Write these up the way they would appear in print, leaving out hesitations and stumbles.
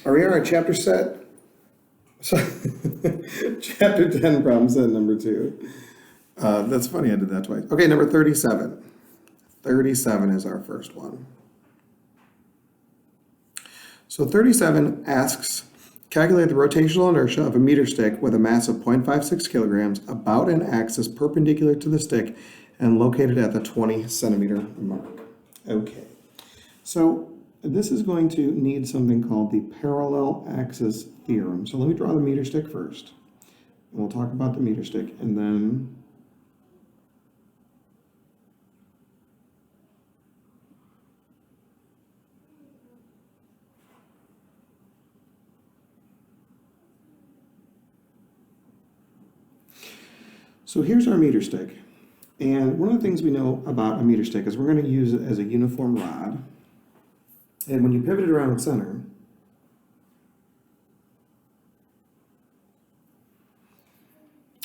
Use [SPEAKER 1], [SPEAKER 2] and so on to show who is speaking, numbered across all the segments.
[SPEAKER 1] Are we on our chapter set? So, chapter 10 problem set number 2. That's funny, I did that twice. Okay, number 37. 37 is our first one. So 37 asks, calculate the rotational inertia of a meter stick with a mass of 0.56 kilograms about an axis perpendicular to the stick and located at the 20 centimeter mark. Okay, so this is going to need something called the parallel axis theorem. So let me draw the meter stick first. We'll talk about the meter stick and then so here's our meter stick. And one of the things we know about a meter stick is we're going to use it as a uniform rod. And when you pivot it around its center,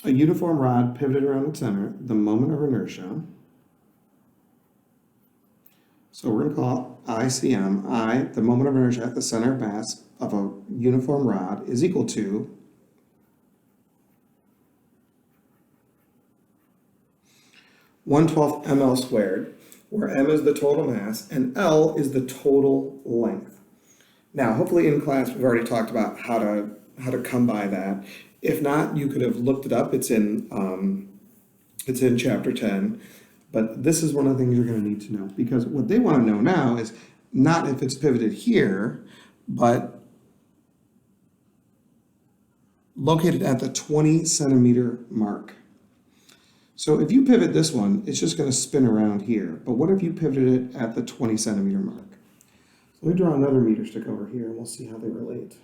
[SPEAKER 1] a uniform rod pivoted around its center, the moment of inertia. So we're going to call it ICM. I, the moment of inertia at the center of mass of a uniform rod, is equal to 1/12 ml squared, where m is the total mass and L is the total length. Now, hopefully in class we've already talked about how to come by that. If not, you could have looked it up. It's in chapter 10. But this is one of the things you're going to need to know, because what they want to know now is not if it's pivoted here, but located at the 20 centimeter mark. So if you pivot this one, it's just going to spin around here. But what if you pivoted it at the 20 centimeter mark? So let me draw another meter stick over here and we'll see how they relate.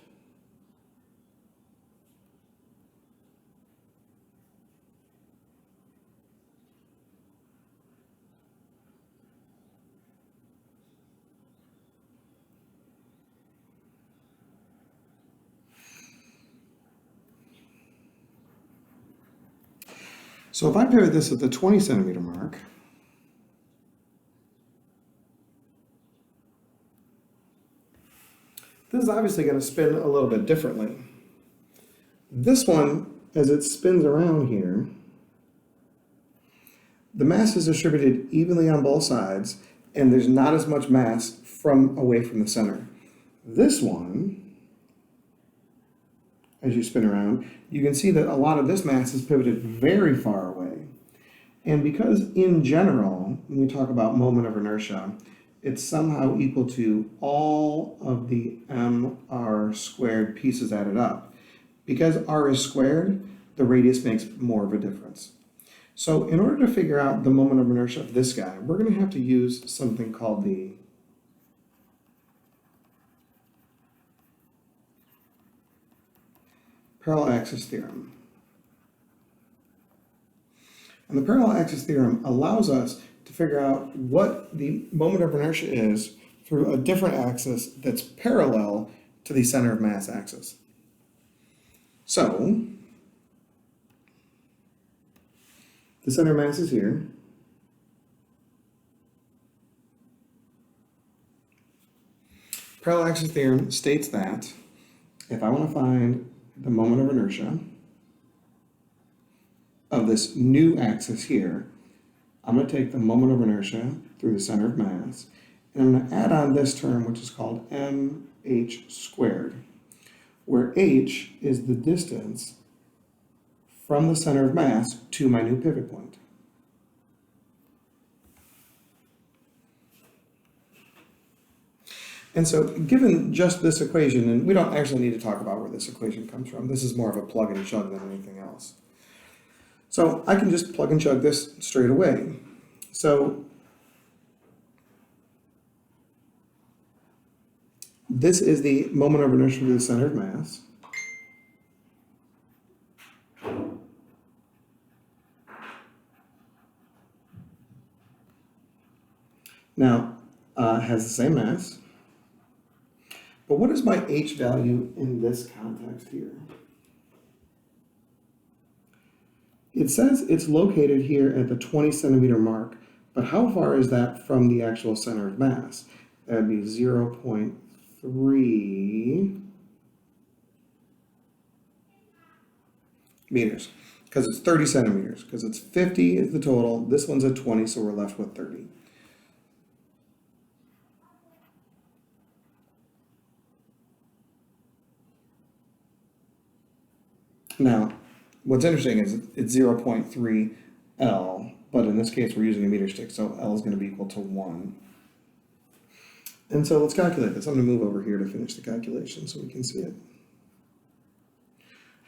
[SPEAKER 1] So if I pivot this at the 20 centimeter mark, this is obviously going to spin a little bit differently. This one, as it spins around here, the mass is distributed evenly on both sides, and there's not as much mass away from the center. This one, as you spin around, you can see that a lot of this mass is pivoted very far away. And because in general, when we talk about moment of inertia, it's somehow equal to all of the mr squared pieces added up. Because r is squared, the radius makes more of a difference. So in order to figure out the moment of inertia of this guy, we're going to have to use something called the Parallax Theorem. And the Parallax Theorem allows us to figure out what the moment of inertia is through a different axis that's parallel to the center of mass axis. So, the center of mass is here. Parallax Theorem states that if I want to find the moment of inertia of this new axis here, I'm going to take the moment of inertia through the center of mass, and I'm going to add on this term, which is called mh squared, where h is the distance from the center of mass to my new pivot point. And so given just this equation, and we don't actually need to talk about where this equation comes from, this is more of a plug and chug than anything else. So I can just plug and chug this straight away. So this is the moment of inertia to the center of mass. Now, it has the same mass. But what is my h value in this context here? It says it's located here at the 20 centimeter mark, but how far is that from the actual center of mass? That would be 0.3 meters, because it's 30 centimeters, because it's 50 is the total. This one's at 20, so we're left with 30. Now, what's interesting is it's 0.3 L, but in this case we're using a meter stick, so L is going to be equal to 1. And so let's calculate this. I'm going to move over here to finish the calculation so we can see it.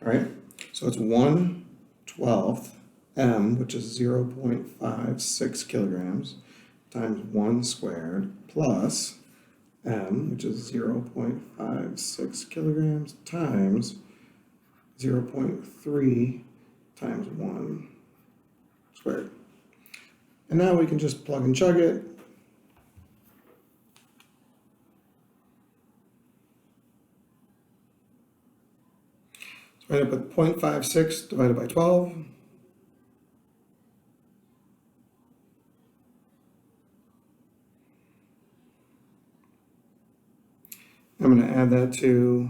[SPEAKER 1] All right, so it's 1/12 m, which is 0.56 kilograms, times 1 squared, plus m, which is 0.56 kilograms, times 0.3 times 1 squared. And now we can just plug and chug it. So I end up with 0.56 divided by 12. I'm going to add that to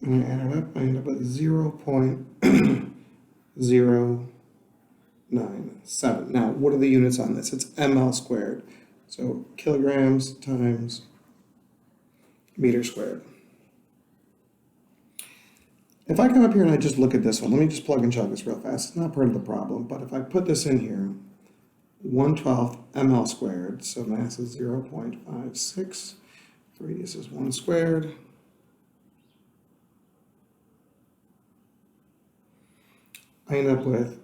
[SPEAKER 1] and I add it up, I end up with 0.097. Now, what are the units on this? It's ml squared. So kilograms times meter squared. If I come up here and I just look at this one, let me just plug and chug this real fast. It's not part of the problem, but if I put this in here, 1/12 ml squared, so mass is 0.56, radius is 1 squared. I end up with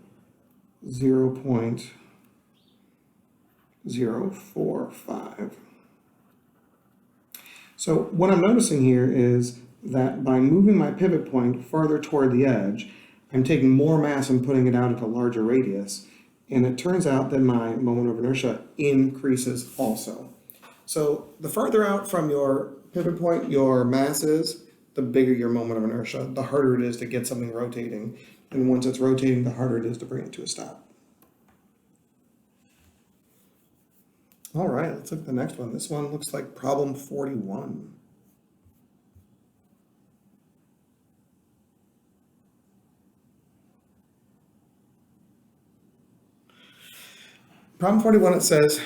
[SPEAKER 1] 0.045. So what I'm noticing here is that by moving my pivot point farther toward the edge, I'm taking more mass and putting it out at a larger radius. And it turns out that my moment of inertia increases also. So the farther out from your pivot point your mass is, the bigger your moment of inertia, the harder it is to get something rotating. And once it's rotating, the harder it is to bring it to a stop. All right, let's look at the next one. This one looks like problem 41. Problem 41, it says,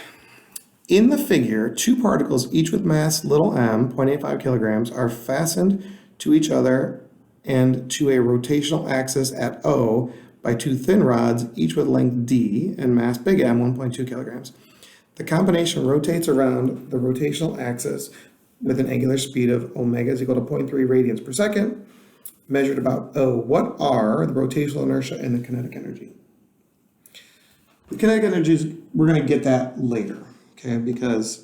[SPEAKER 1] in the figure, two particles, each with mass little m, 0.85 kilograms, are fastened to each other and to a rotational axis at O by two thin rods, each with length d and mass big M, 1.2 kilograms. The combination rotates around the rotational axis with an angular speed of omega is equal to 0.3 radians per second, measured about O. What are the rotational inertia and the kinetic energy? The kinetic energies, we're going to get that later, okay? Because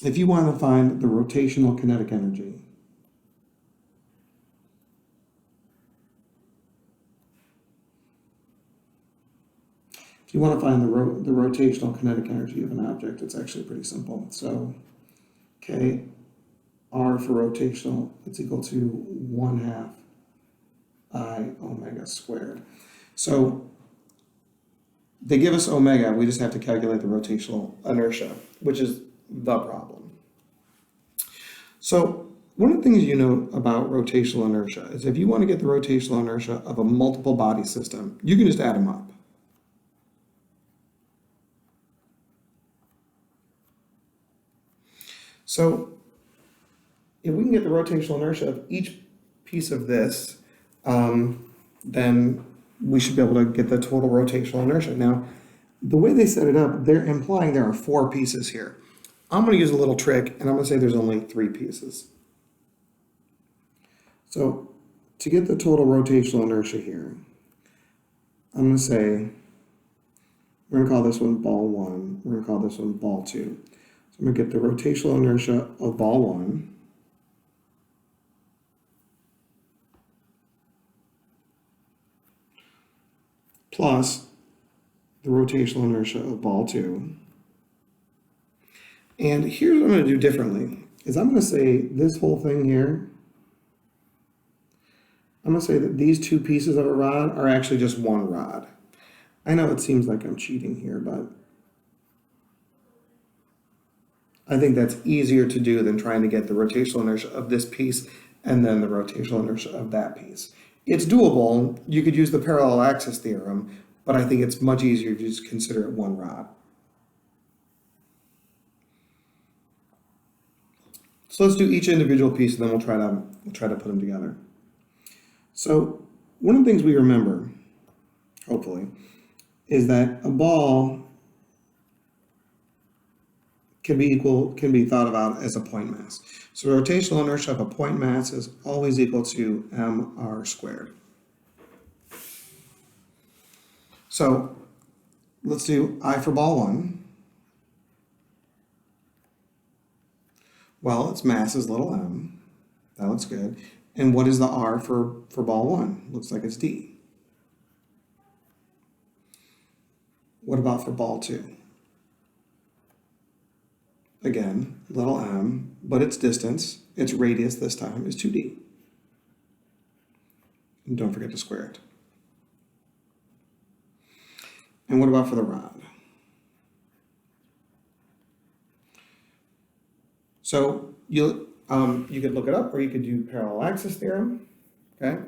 [SPEAKER 1] if you want to find the rotational kinetic energy, if you want to find the rotational kinetic energy of an object, it's actually pretty simple. So, K R for rotational, it's equal to 1/2 I omega squared. So they give us omega, we just have to calculate the rotational inertia, which is the problem. So one of the things you know about rotational inertia is if you want to get the rotational inertia of a multiple body system, you can just add them up. So if we can get the rotational inertia of each piece of this, then we should be able to get the total rotational inertia. Now, the way they set it up, they're implying there are 4 pieces here. I'm going to use a little trick, and I'm going to say there's only 3 pieces. So to get the total rotational inertia here, I'm going to say, we're going to call this one ball 1, we're going to call this one ball 2. So I'm going to get the rotational inertia of ball 1, plus the rotational inertia of ball 2. And here's what I'm going to do differently, is I'm going to say this whole thing here I'm going to say that these two pieces of a rod are actually just one rod. I know it seems like I'm cheating here, but I think that's easier to do than trying to get the rotational inertia of this piece and then the rotational inertia of that piece. It's doable. You could use the parallel axis theorem, but I think it's much easier to just consider it one rod. So let's do each individual piece, and then we'll try to put them together. So one of the things we remember, hopefully, is that a ball can be thought about as a point mass. So rotational inertia of a point mass is always equal to mr squared. So let's do I for ball 1. Well, its mass is little m. That looks good. And what is the r for ball 1? Looks like it's d. What about for ball 2? Again, little m, but its distance, its radius this time, is 2d. And don't forget to square it. And what about for the rod? So you could look it up, or you could do parallel axis theorem, okay?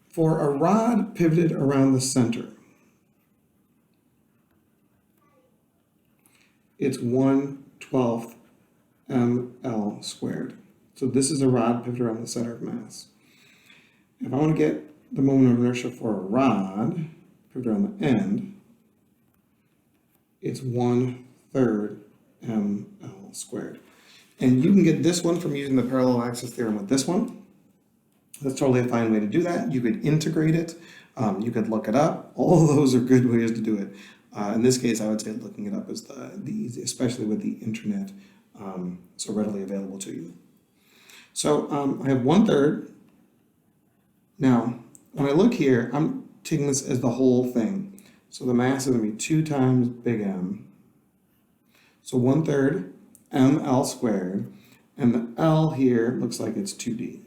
[SPEAKER 1] For a rod pivoted around the center, it's 1/12 ml squared. So this is a rod pivoted around the center of mass. If I want to get the moment of inertia for a rod pivoted around the end, it's 1/3 ml squared. And you can get this one from using the parallel axis theorem with this one. That's totally a fine way to do that. You could integrate it. You could look it up. All of those are good ways to do it. In this case, I would say looking it up is the easiest, especially with the internet so readily available to you. So I have 1/3. Now, when I look here, I'm taking this as the whole thing. So the mass is going to be 2 times big M. So 1/3 ml squared. And the L here looks like it's 2D.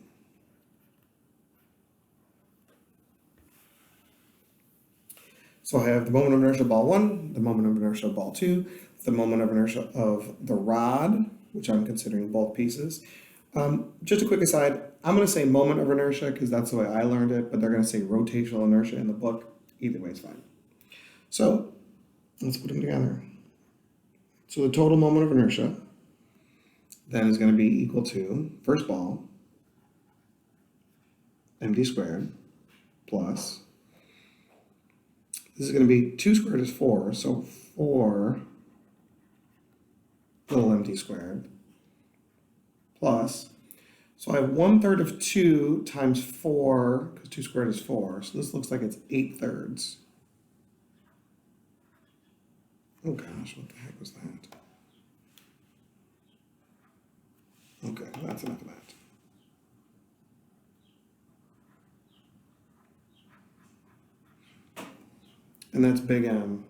[SPEAKER 1] So I have the moment of inertia of ball 1, the moment of inertia of ball 2, the moment of inertia of the rod, which I'm considering both pieces. Just a quick aside, I'm going to say moment of inertia because that's the way I learned it, but they're going to say rotational inertia in the book. Either way is fine. So let's put them together. So the total moment of inertia then is going to be equal to, first ball, md squared, plus, this is going to be 2 squared is 4, so 4 little md squared, plus, so I have 1/3 of 2 times 4, because 2 squared is 4, so this looks like it's 8/3. Oh gosh, what the heck was that? Okay, that's enough of that. And that's big M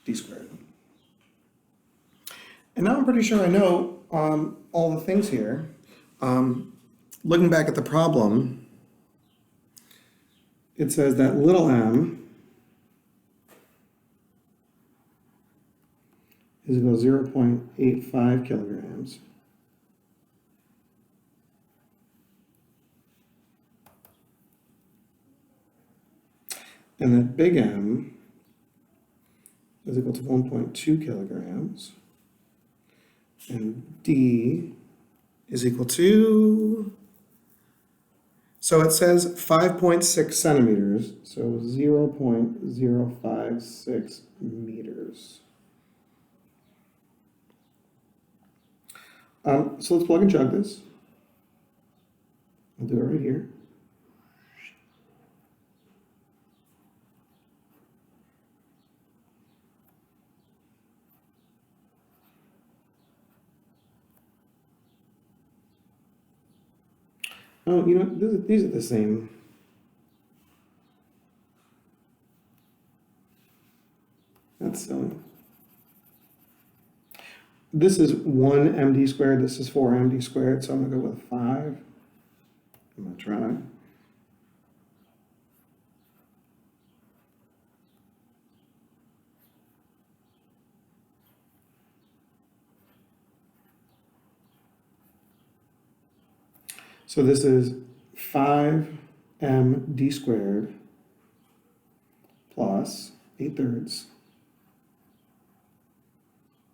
[SPEAKER 1] d squared. And now I'm pretty sure I know all the things here. Looking back at the problem, it says that little m is equal to 0.85 kilograms. And that big M is equal to 1.2 kilograms. And D is equal to, so it says 5.6 centimeters, so 0.056 meters. So let's plug and chug this. I'll do it right here. Oh, you know, these are the same. That's silly. this is 1 md squared, this is 4 md squared, so I'm going to go with 5. I'm going to try. So this is 5md squared plus 8/3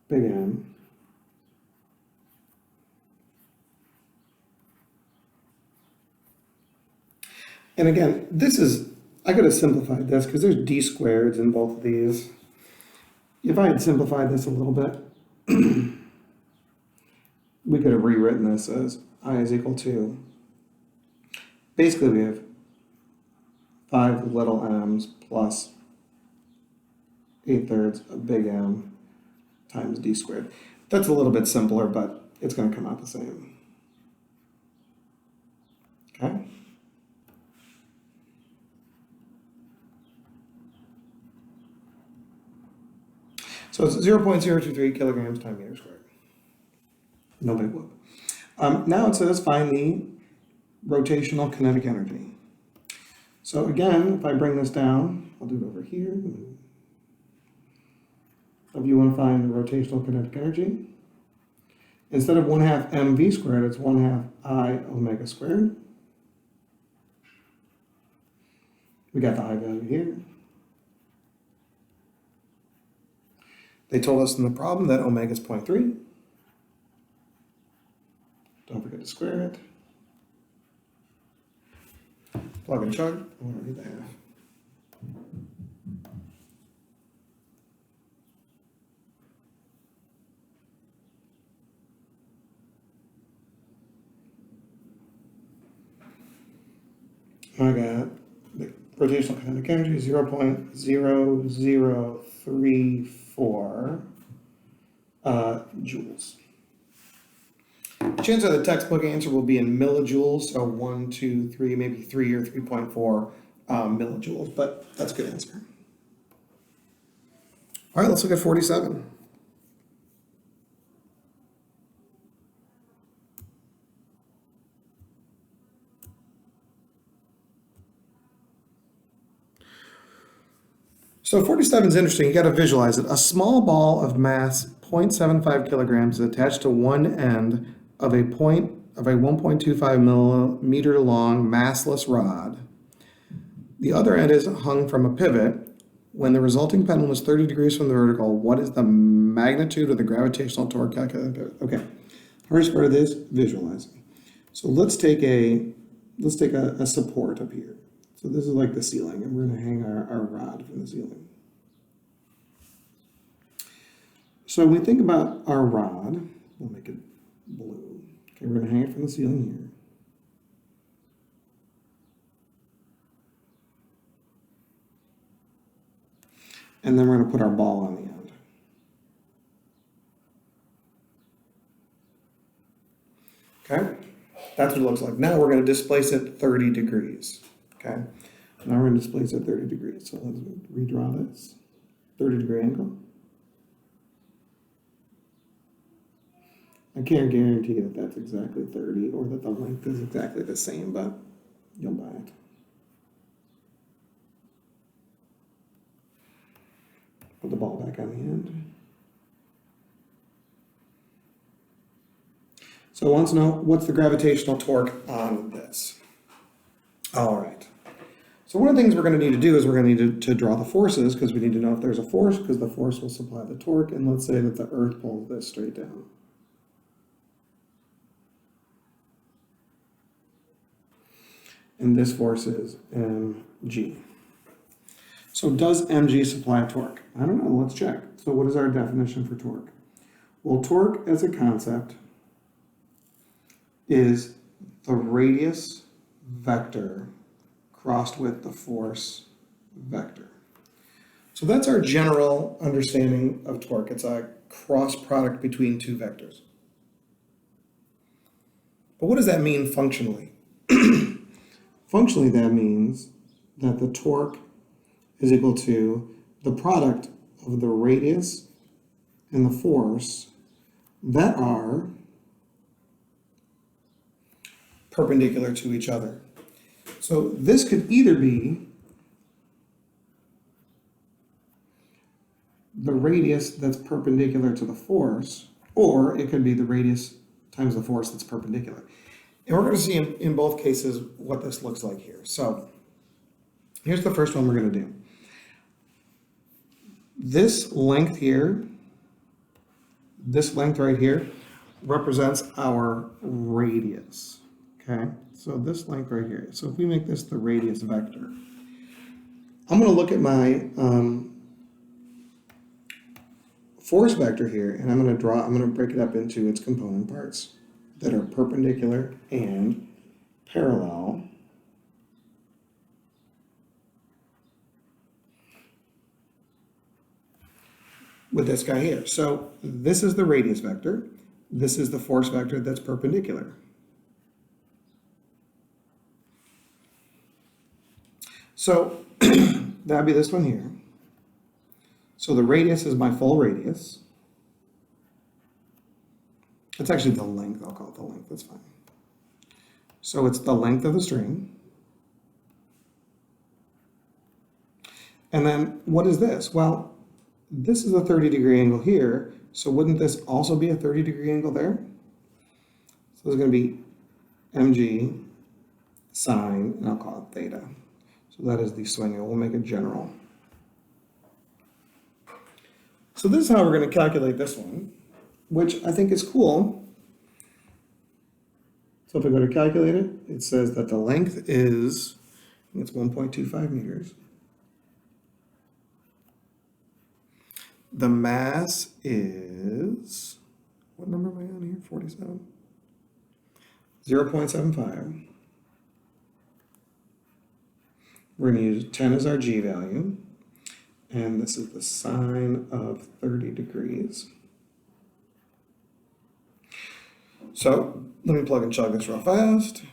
[SPEAKER 1] big M and again, this is, I could have simplified this because there's d squareds in both of these. If I had simplified this a little bit, we could have rewritten this as I is equal to, basically we have 5 little m's plus 8/3 of big M times d squared. That's a little bit simpler, but it's going to come out the same. Okay? So it's 0.023 kilograms times meter squared. No big whoop. Now it says find the rotational kinetic energy. So again, if I bring this down, I'll do it over here. If you want to find the rotational kinetic energy, instead of 1/2 mv squared, it's 1/2 I omega squared. We got the I value here. They told us in the problem that omega is 0.3. Don't forget to square it. Plug and chug. I want to read the half. I got the rotational kinetic energy 0.0034 joules. Chances are the textbook answer will be in millijoules, so 1, 2, 3, maybe 3 or 3.4 millijoules, but that's a good answer. All right, let's look at 47. So 47 is interesting. You got to visualize it. A small ball of mass 0.75 kilograms is attached to one end of a 1.25 millimeter long massless rod. The other end is hung from a pivot. When the resulting pendulum is 30 degrees from the vertical, what is the magnitude of the gravitational torque calculated? Okay, first part of this, visualizing. So let's take a support up here. So this is like the ceiling, and we're going to hang our rod from the ceiling. So when we think about our rod, we'll make it blue. Okay, we're going to hang it from the ceiling here. And then we're going to put our ball on the end. Okay, that's what it looks like. Now we're going to displace it 30 degrees. Okay, now we're going to displace it 30 degrees. So let's redraw this 30-degree angle. I can't guarantee that that's exactly 30 or that the length is exactly the same, but you'll buy it. Put the ball back on the end. So it wants to know what's the gravitational torque on this. All right. So one of the things we're going to need to do is we're going to need to draw the forces, because we need to know if there's a force, because the force will supply the torque. And let's say that the Earth pulls this straight down. And this force is mg. So does mg supply torque? I don't know. Let's check. So what is our definition for torque? Well, torque as a concept is the radius vector crossed with the force vector. So that's our general understanding of torque. It's a cross product between two vectors. But what does that mean functionally? Functionally, that means that the torque is equal to the product of the radius and the force that are perpendicular to each other. So this could either be the radius that's perpendicular to the force, or it could be the radius times the force that's perpendicular. And we're going to see in both cases what this looks like here. So here's the first one we're going to do. This length here, this length right here, represents our radius. Okay, so this length right here. So if we make this the radius vector, I'm going to look at my force vector here, and I'm going to break it up into its component parts that are perpendicular and parallel. With this guy here. So this is the radius vector. This is the force vector that's perpendicular. So that'd be this one here. So the radius is my full radius. It's actually the length, I'll call it the length, that's fine. So it's the length of the string. And then what is this? Well, this is a 30-degree angle here, so wouldn't this also be a 30-degree angle there? So there's going to be mg sine, and I'll call it theta. So that is the swing angle. We'll make it general. So this is how we're going to calculate this one, which I think is cool. So if I go to calculate it, it says that the length is, I think it's 1.25 meters. The mass is, what number am I on here? 47? 0.75. We're going to use 10 as our g value. And this is the sine of 30 degrees. So let me plug and chug this real fast.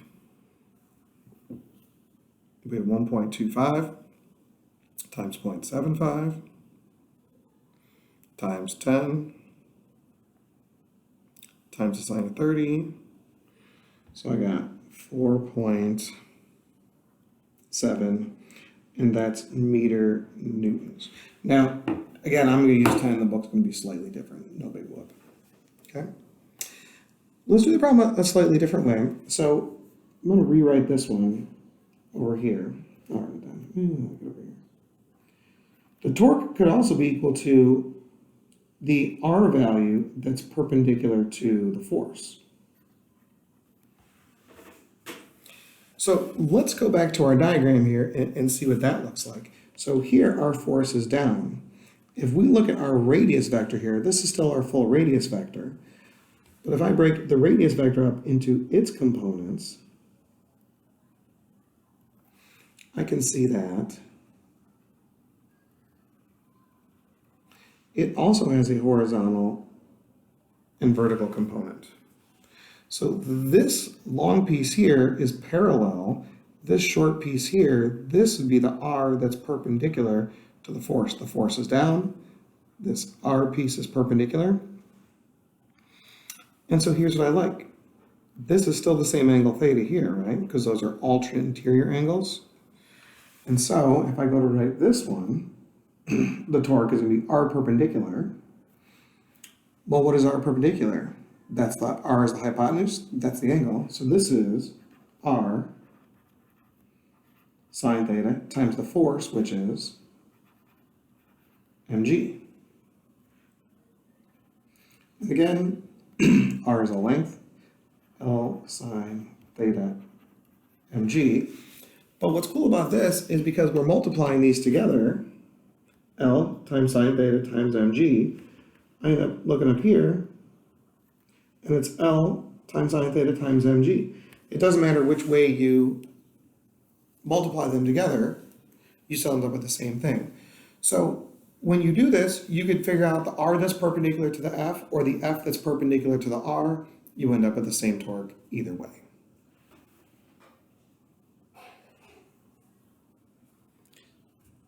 [SPEAKER 1] We have 1.25 times 0.75 times 10 times the sine of 30. So I got 4.7, and that's meter newtons. Now, again, I'm going to use 10. The book's going to be slightly different. No big whoop. Okay? Let's do the problem a slightly different way. So I'm going to rewrite this one over here. All right, then. Over here. The torque could also be equal to the R value that's perpendicular to the force. So let's go back to our diagram here and see what that looks like. So here our force is down. If we look at our radius vector here, this is still our full radius vector. But if I break the radius vector up into its components, I can see that it also has a horizontal and vertical component. So this long piece here is parallel. This short piece here, this would be the R that's perpendicular to the force. The force is down. This R piece is perpendicular. And so here's what I like. This is still the same angle theta here, right? Because those are alternate interior angles. And so if I go to write this one, the torque is going to be R perpendicular. Well, what is R perpendicular? That's the R is the hypotenuse, that's the angle. So this is R sine theta times the force, which is mg. And again, R is a length, L sine theta mg. But what's cool about this is because we're multiplying these together, L times sine theta times mg, I end up looking up here, and it's L times sine theta times mg. It doesn't matter which way you multiply them together, you still end up with the same thing. So when you do this, you could figure out the R that's perpendicular to the F or the F that's perpendicular to the R. You end up with the same torque either way.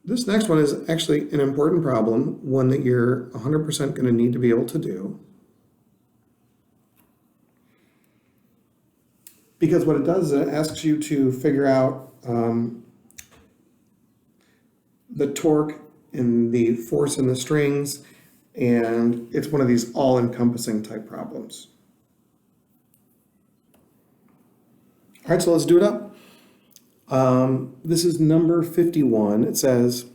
[SPEAKER 1] This next one is actually an important problem, one that you're 100% going to need to be able to do. Because what it does is it asks you to figure out the torque and the force in the strings, and it's one of these all-encompassing type problems. All right, so let's do it up. This is number 51. It says,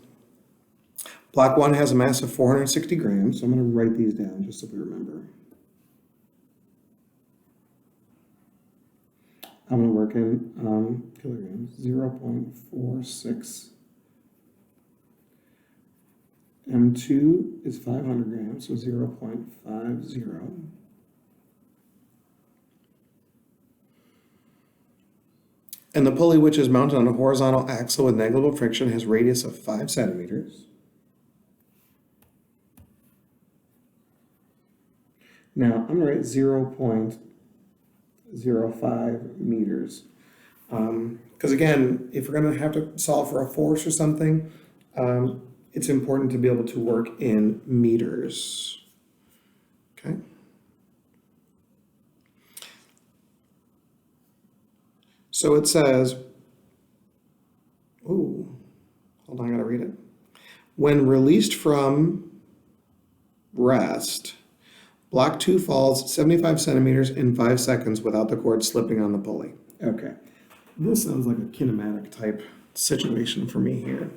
[SPEAKER 1] block 1 has a mass of 460 grams. So I'm going to write these down just so we remember. I'm going to work in kilograms, 0.46. M2 is 500 grams, so 0.50. And the pulley, which is mounted on a horizontal axle with negligible friction, has radius of 5 centimeters. Now, I'm going to write 0.05 meters. Because again, if we're going to have to solve for a force or something, it's important to be able to work in meters. Okay? So it says, ooh, hold on, I gotta read it. When released from rest, block 2 falls 75 centimeters in 5 seconds without the cord slipping on the pulley. Okay, this sounds like a kinematic type situation for me here.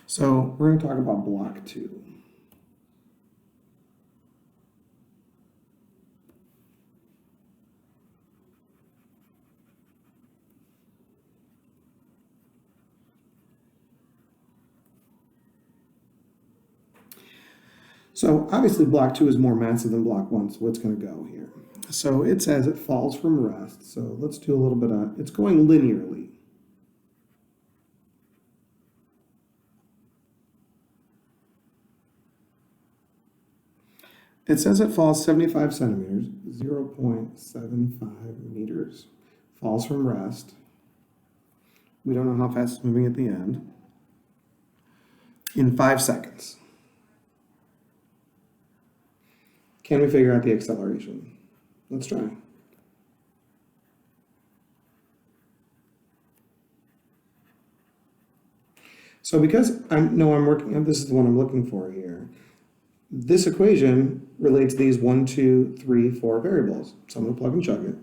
[SPEAKER 1] So we're gonna talk about block 2. So obviously block 2 is more massive than block 1, so what's going to go here? So it says it falls from rest. So let's do a little bit of, it's going linearly. It says it falls 75 centimeters, 0.75 meters. Falls from rest. We don't know how fast it's moving at the end. In 5 seconds. Can we figure out the acceleration? Let's try. So because I know I'm working on, this is the one I'm looking for here, this equation relates these 1, 2, 3, 4 variables. So I'm going to plug and chug it.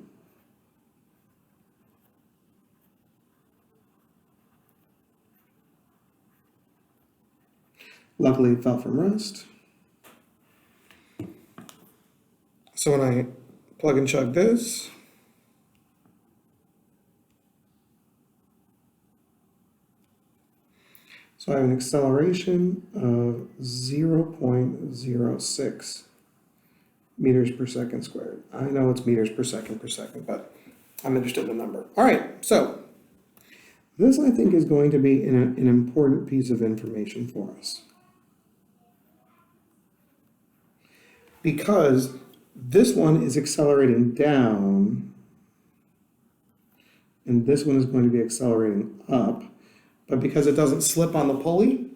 [SPEAKER 1] Luckily it fell from rest. So when I plug and chug this, so I have an acceleration of 0.06 meters per second squared. I know it's meters per second, but I'm interested in the number. All right, so this I think is going to be an important piece of information for us. Because this one is accelerating down, and this one is going to be accelerating up, but because it doesn't slip on the pulley,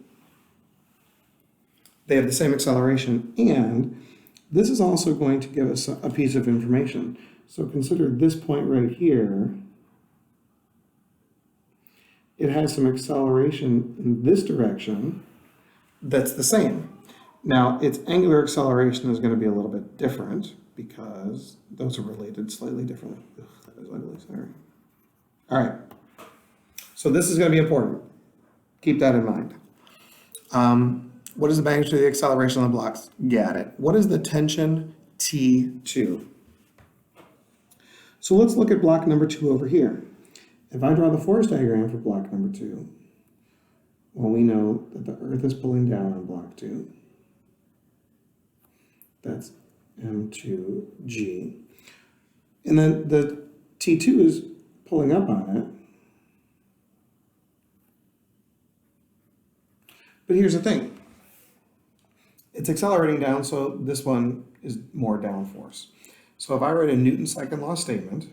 [SPEAKER 1] they have the same acceleration, and this is also going to give us a piece of information. So consider this point right here. It has some acceleration in this direction that's the same. Now, its angular acceleration is going to be a little bit different because those are related slightly differently. Ugh, that is ugly, sorry. All right, so this is going to be important. Keep that in mind. What is the magnitude of the acceleration on the blocks? Got it. What is the tension T2? So let's look at block number 2 over here. If I draw the force diagram for block number 2, well, we know that the Earth is pulling down on block 2. That's M2G. And then the T2 is pulling up on it. But here's the thing. It's accelerating down, so this one is more downforce. So if I write a Newton's second law statement,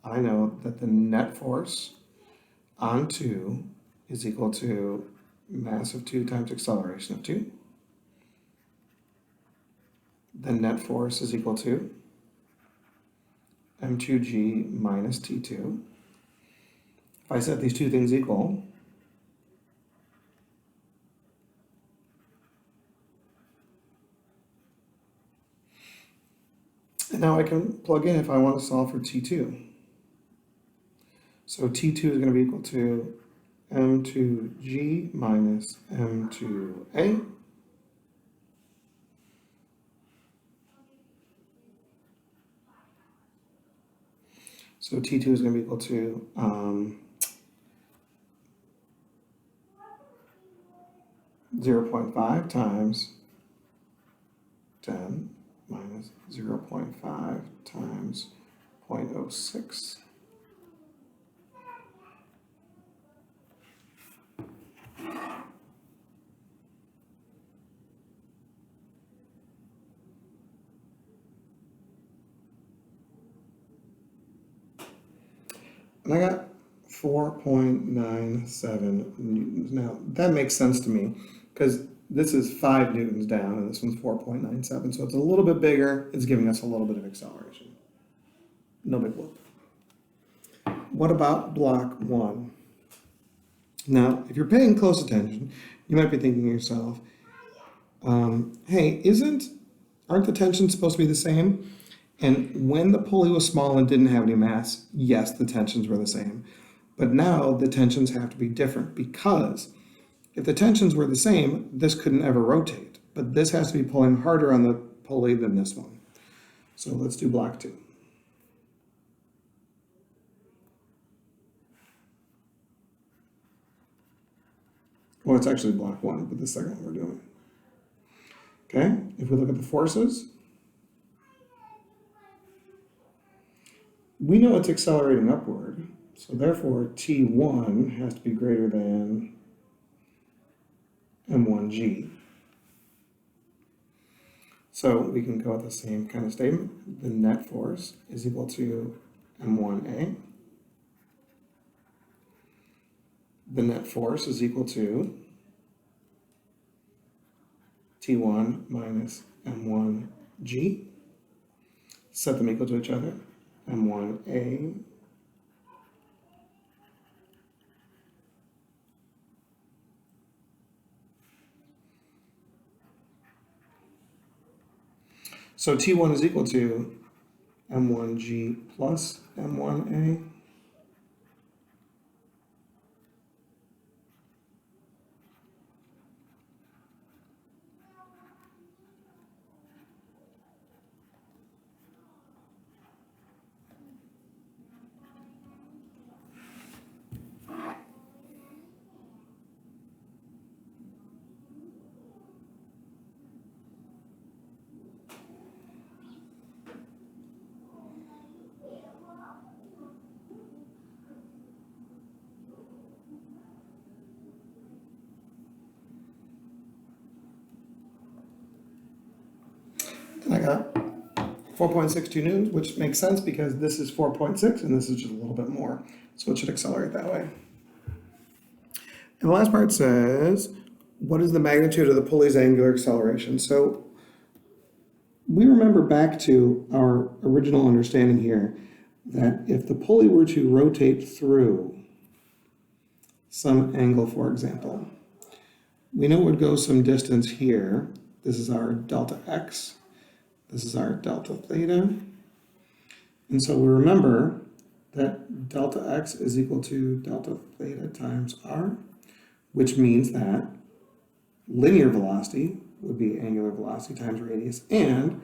[SPEAKER 1] I know that the net force on 2 is equal to mass of 2 times acceleration of 2. The net force is equal to m2g minus t2. If I set these two things equal, and now I can plug in if I want to solve for t2. So t2 is going to be equal to m2g minus m2a. So t2 is going to be equal to 0.5 times 10 minus 0.5 times 0.06. And I got 4.97 newtons. Now, that makes sense to me because this is 5 newtons down and this one's 4.97. So it's a little bit bigger. It's giving us a little bit of acceleration. No big whoop. What about block 1? Now, if you're paying close attention, you might be thinking to yourself, hey, aren't the tensions supposed to be the same? And when the pulley was small and didn't have any mass, yes, the tensions were the same. But now the tensions have to be different because if the tensions were the same, this couldn't ever rotate. But this has to be pulling harder on the pulley than this one. So let's do block 2. Well, it's actually block 1, but the second one we're doing. Okay, if we look at the forces, we know it's accelerating upward, so therefore T1 has to be greater than M1G. So we can go with the same kind of statement. The net force is equal to M1A. The net force is equal to T1 minus M1G. Set them equal to each other. M1A so T1 is equal to M1G plus M1A. And I got 4.62 newtons, which makes sense because this is 4.6 and this is just a little bit more. So it should accelerate that way. And the last part says, what is the magnitude of the pulley's angular acceleration? So we remember back to our original understanding here that if the pulley were to rotate through some angle, for example, we know it would go some distance here. This is our delta x. This is our delta theta. And so we remember that delta x is equal to delta theta times r, which means that linear velocity would be angular velocity times radius, and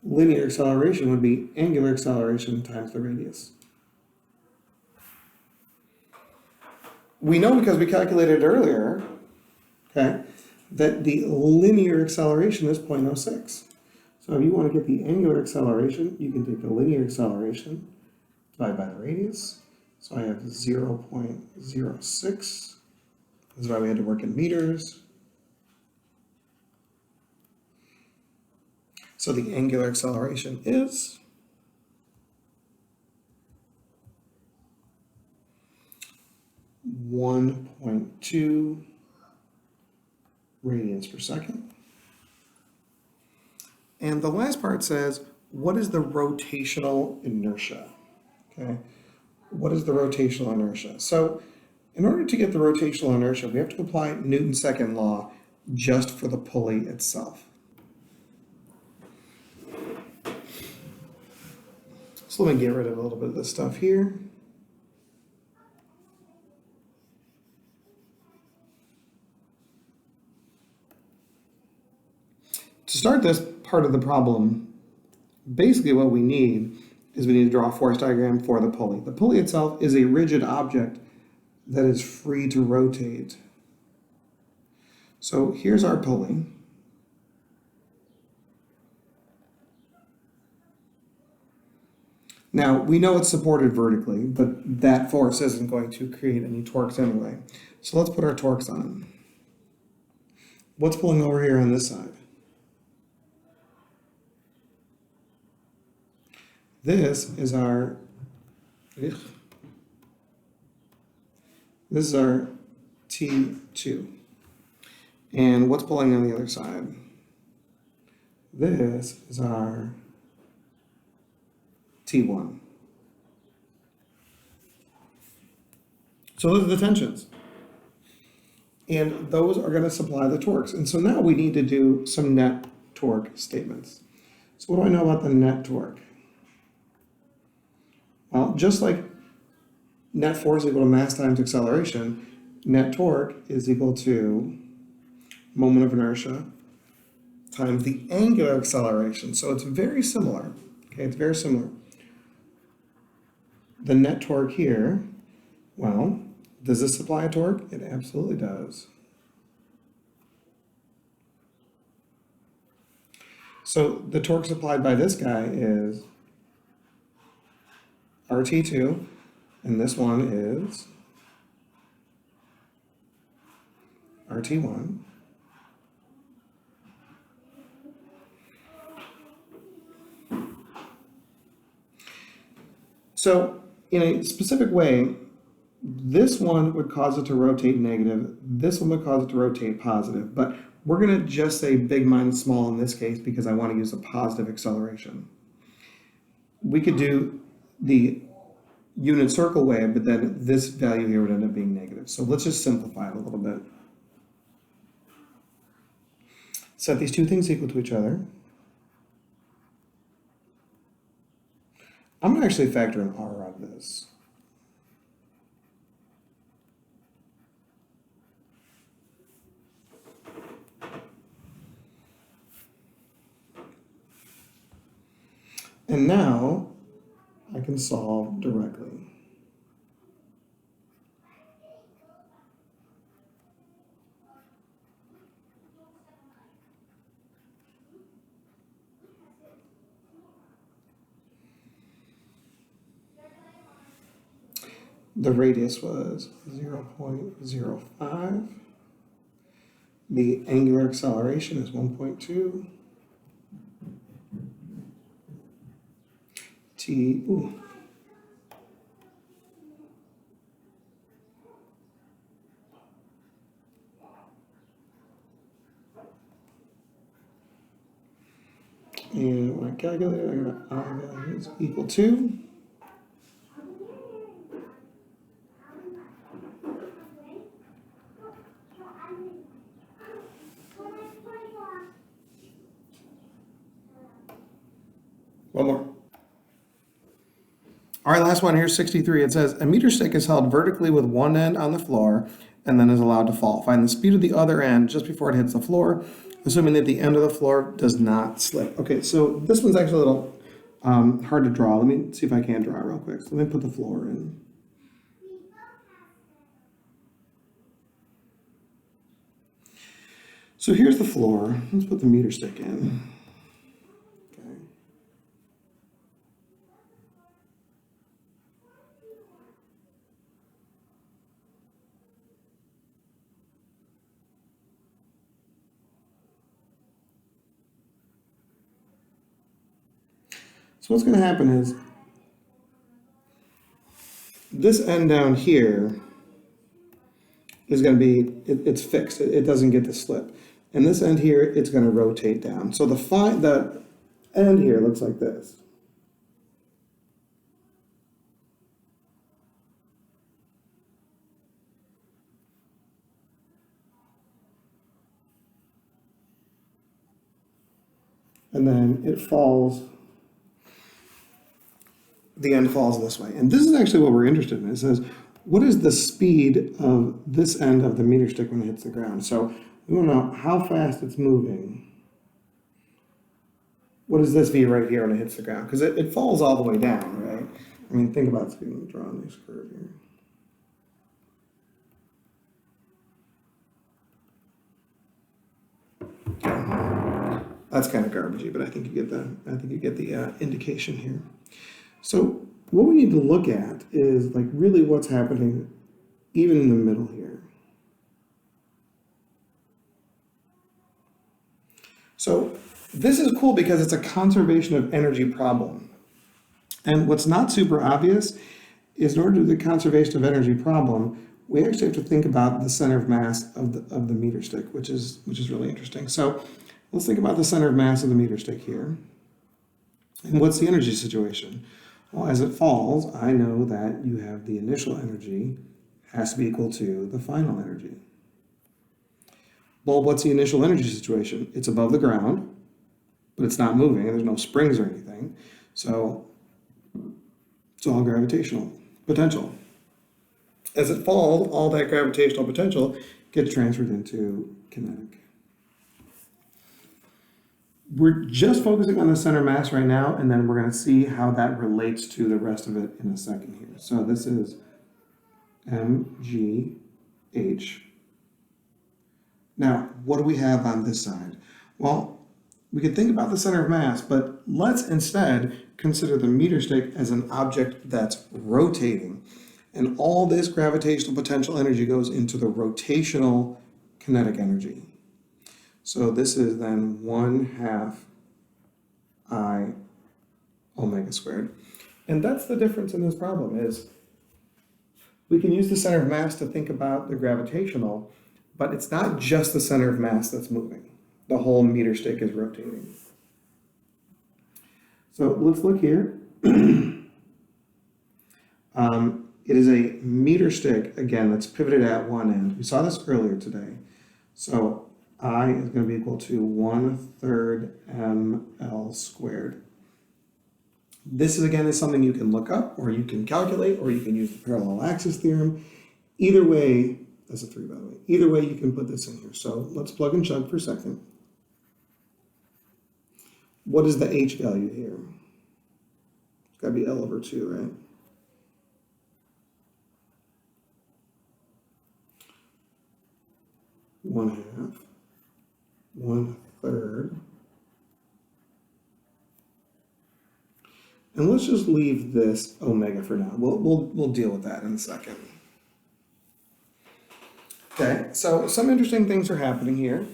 [SPEAKER 1] linear acceleration would be angular acceleration times the radius. We know because we calculated earlier, okay, that the linear acceleration is 0.06. So if you want to get the angular acceleration, you can take the linear acceleration, divide by the radius. So I have 0.06. This is why we had to work in meters. So the angular acceleration is 1.2 radians per second. And the last part says, what is the rotational inertia? Okay, what is the rotational inertia? So in order to get the rotational inertia, we have to apply Newton's second law just for the pulley itself. So let me get rid of a little bit of this stuff here. To start this part of the problem, basically what we need is we need to draw a force diagram for the pulley. The pulley itself is a rigid object that is free to rotate. So here's our pulley. Now, we know it's supported vertically, but that force isn't going to create any torques anyway. So let's put our torques on. What's pulling over here on this side? This is our T2. And what's pulling on the other side? This is our T1. So those are the tensions. And those are going to supply the torques. And so now we need to do some net torque statements. So what do I know about the net torque? Well, just like net force equal to mass times acceleration, net torque is equal to moment of inertia times the angular acceleration. So it's very similar. Okay, it's very similar. The net torque here, well, does this supply a torque? It absolutely does. So the torque supplied by this guy is RT2, and this one is RT1. So in a specific way, this one would cause it to rotate negative, this one would cause it to rotate positive, but we're going to just say big minus small in this case because I want to use a positive acceleration. We could do the unit circle way, but then this value here would end up being negative. So let's just simplify it a little bit. Set these two things equal to each other. I'm going to actually factor an R out of this. And now I can solve directly. The radius was 0.05. The angular acceleration is 1.2. And when I calculate it, I got R value is equal to one more. All right, last one here, 63. It says, a meter stick is held vertically with one end on the floor and then is allowed to fall. Find the speed of the other end just before it hits the floor, assuming that the end of the floor does not slip. Okay, so this one's actually a little hard to draw. Let me see if I can draw it real quick. So let me put the floor in. So here's the floor. Let's put the meter stick in. Okay. So what's going to happen is this end down here is going to be, it's fixed. It doesn't get to slip. And this end here, it's going to rotate down. So the end here looks like this. And then it falls, the end falls this way. And this is actually what we're interested in. It says, what is the speed of this end of the meter stick when it hits the ground? So we want to know how fast it's moving. What is this V right here when it hits the ground? Because it falls all the way down, right? I mean, think about speed. Let me draw a nice curve here. That's kind of garbagey, but I think you get the indication here. So what we need to look at is like really what's happening even in the middle here. So this is cool because it's a conservation of energy problem. And what's not super obvious is in order to do the conservation of energy problem, we actually have to think about the center of mass of the meter stick, which is really interesting. So let's think about the center of mass of the meter stick here. And what's the energy situation? Well, as it falls, I know that you have the initial energy has to be equal to the final energy. Well, what's the initial energy situation? It's above the ground, but it's not moving, and there's no springs or anything. So it's all gravitational potential. As it falls, all that gravitational potential gets transferred into kinetic. We're just focusing on the center mass right now, and then we're going to see how that relates to the rest of it in a second here. So this is mgh. Now, what do we have on this side? Well, we could think about the center of mass, but let's instead consider the meter stick as an object that's rotating. And all this gravitational potential energy goes into the rotational kinetic energy. So this is then 1/2 I omega squared. And that's the difference in this problem is we can use the center of mass to think about the gravitational, but it's not just the center of mass that's moving. The whole meter stick is rotating. So let's look here. It is a meter stick, again, that's pivoted at one end. We saw this earlier today. So I is going to be equal to 1/3 ml squared. This is, again, is something you can look up, or you can calculate, or you can use the Parallax Theorem. Either way, that's a 3 by the way, either way you can put this in here. So let's plug and chug for a second. What is the h value here? It's got to be L over 2, right? One half, 1/3. And let's just leave this omega for now. We'll deal with that in a second. Okay, so some interesting things are happening here.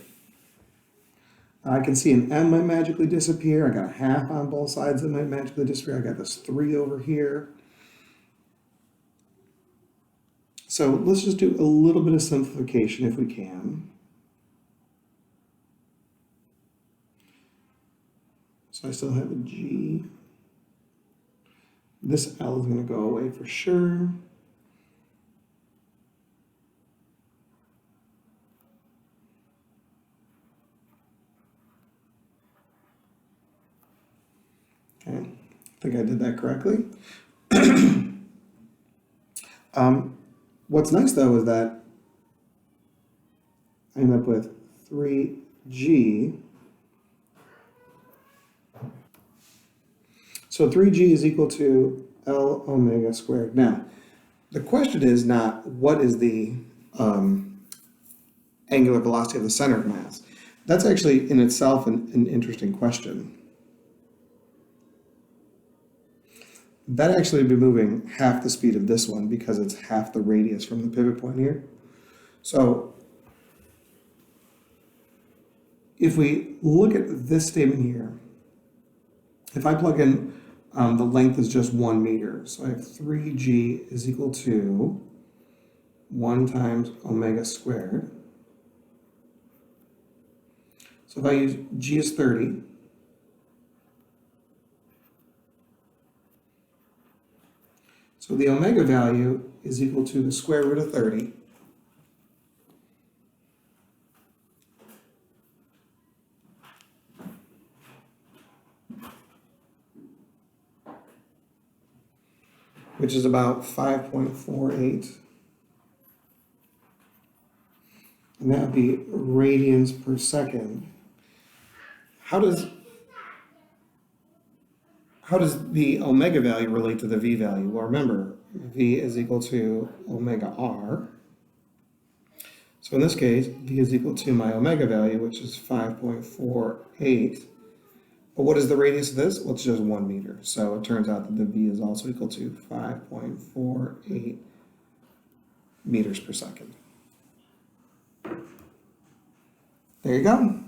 [SPEAKER 1] I can see an m might magically disappear. I got a half on both sides that might magically disappear. I got this 3 over here. So let's just do a little bit of simplification if we can. So I still have a G. This L is going to go away for sure. Okay, I think I did that correctly. What's nice though is that I end up with 3G. So 3G is equal to L omega squared. Now, the question is not what is the angular velocity of the center of mass. That's actually in itself an interesting question. That actually would be moving half the speed of this one because it's half the radius from the pivot point here. So if we look at this statement here, if I plug in the length is just 1 meter, so I have 3G is equal to 1 times omega squared. So if I use G is 30, So the omega value is equal to the square root of 30 which is about 5.48. And that would be radians per second. How does the omega value relate to the V value? Well, remember, V is equal to omega R. So in this case, V is equal to my omega value, which is 5.48. But what is the radius of this? Well, it's just 1 meter. So it turns out that the V is also equal to 5.48 meters per second. There you go.